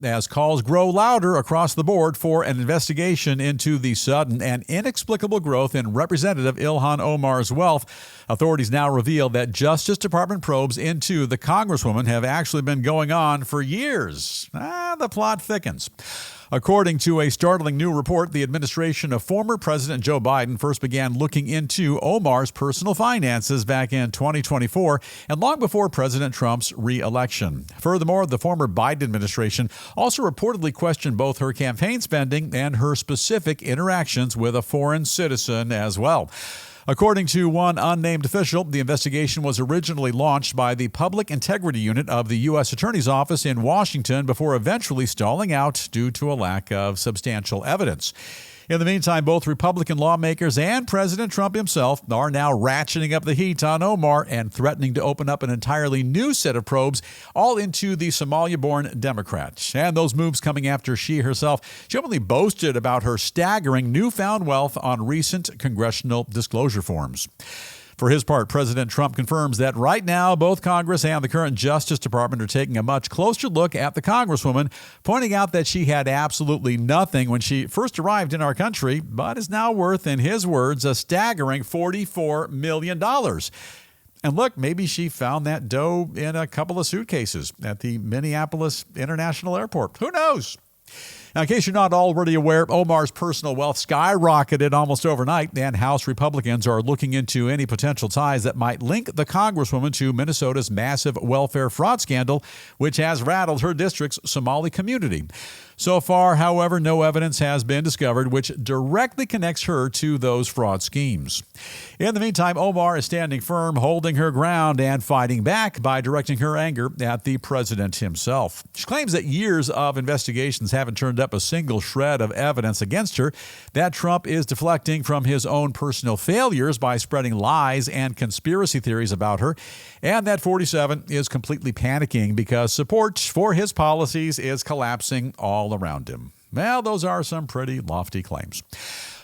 as calls grow louder across the board for an investigation into the sudden and inexplicable growth in Representative Ilhan Omar's wealth. Authorities now reveal that Justice Department probes into the Congresswoman have actually been going on for years. The plot thickens. According to a startling new report, the administration of former President Joe Biden first began looking into Omar's personal finances back in 2024 and long before President Trump's re-election. Furthermore, the former Biden administration also reportedly questioned both her campaign spending and her specific interactions with a foreign citizen as well. According to one unnamed official, the investigation was originally launched by the Public Integrity Unit of the U.S. Attorney's Office in Washington before eventually stalling out due to a lack of substantial evidence. In the meantime, both Republican lawmakers and President Trump himself are now ratcheting up the heat on Omar and threatening to open up an entirely new set of probes, all into the Somalia-born Democrat. And those moves coming after she herself openly boasted about her staggering newfound wealth on recent congressional disclosure forms. For his part, President Trump confirms that right now both Congress and the current Justice Department are taking a much closer look at the Congresswoman, pointing out that she had absolutely nothing when she first arrived in our country, but is now worth, in his words, a staggering $44 million. And look, maybe she found that dough in a couple of suitcases at the Minneapolis International Airport. Who knows? Now, in case you're not already aware, Omar's personal wealth skyrocketed almost overnight, and House Republicans are looking into any potential ties that might link the Congresswoman to Minnesota's massive welfare fraud scandal, which has rattled her district's Somali community. So far, however, no evidence has been discovered which directly connects her to those fraud schemes. In the meantime, Omar is standing firm, holding her ground, and fighting back by directing her anger at the president himself. She claims that years of investigations haven't turned up a single shred of evidence against her, that Trump is deflecting from his own personal failures by spreading lies and conspiracy theories about her, and that 47 is completely panicking because support for his policies is collapsing all around him. Well, those are some pretty lofty claims.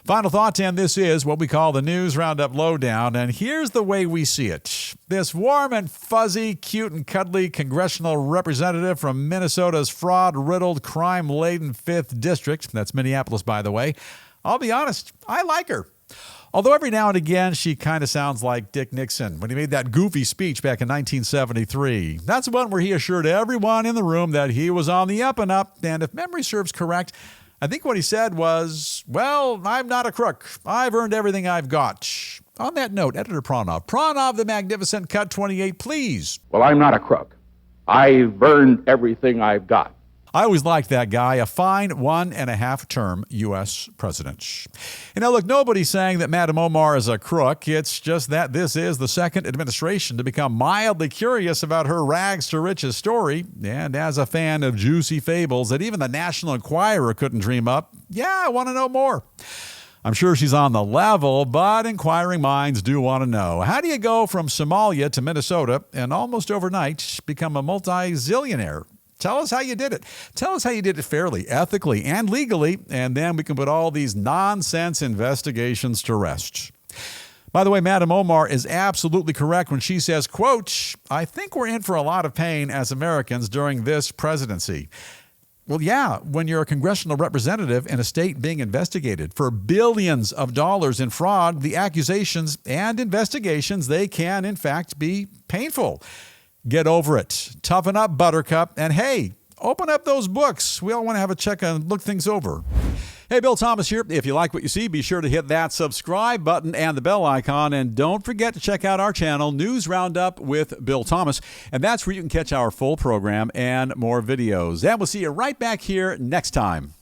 Final thought, and this is what we call the News Roundup Lowdown, and here's the way we see it. This warm and fuzzy, cute and cuddly congressional representative from Minnesota's fraud-riddled, crime-laden 5th District, that's Minneapolis, by the way, I'll be honest, I like her. Although every now and again, she kind of sounds like Dick Nixon when he made that goofy speech back in 1973. That's the one where he assured everyone in the room that he was on the up and up, and if memory serves correct, I think what he said was, well, I'm not a crook. I've earned everything I've got. On that note, Editor Pranov the Magnificent, cut 28, please. Well, I'm not a crook. I've earned everything I've got. I always liked that guy, a fine 1.5-term U.S. president. And now, look, nobody's saying that Madam Omar is a crook. It's just that this is the second administration to become mildly curious about her rags to riches story. And as a fan of juicy fables that even the National Enquirer couldn't dream up, I want to know more. I'm sure she's on the level, but inquiring minds do want to know. How do you go from Somalia to Minnesota and almost overnight become a multi-zillionaire? Tell us how you did it. Tell us how you did it fairly, ethically, and legally, and then we can put all these nonsense investigations to rest. By the way, Madam Omar is absolutely correct when she says, quote, I think we're in for a lot of pain as Americans during this presidency. Well, yeah, when you're a congressional representative in a state being investigated for billions of dollars in fraud, the accusations and investigations, they can, in fact, be painful. Get over it. Toughen up, Buttercup. And hey, open up those books. We all want to have a check and look things over. Hey, Bill Thomas here. If you like what you see, be sure to hit that subscribe button and the bell icon. And don't forget to check out our channel, News Roundup with Bill Thomas. And that's where you can catch our full program and more videos. And we'll see you right back here next time.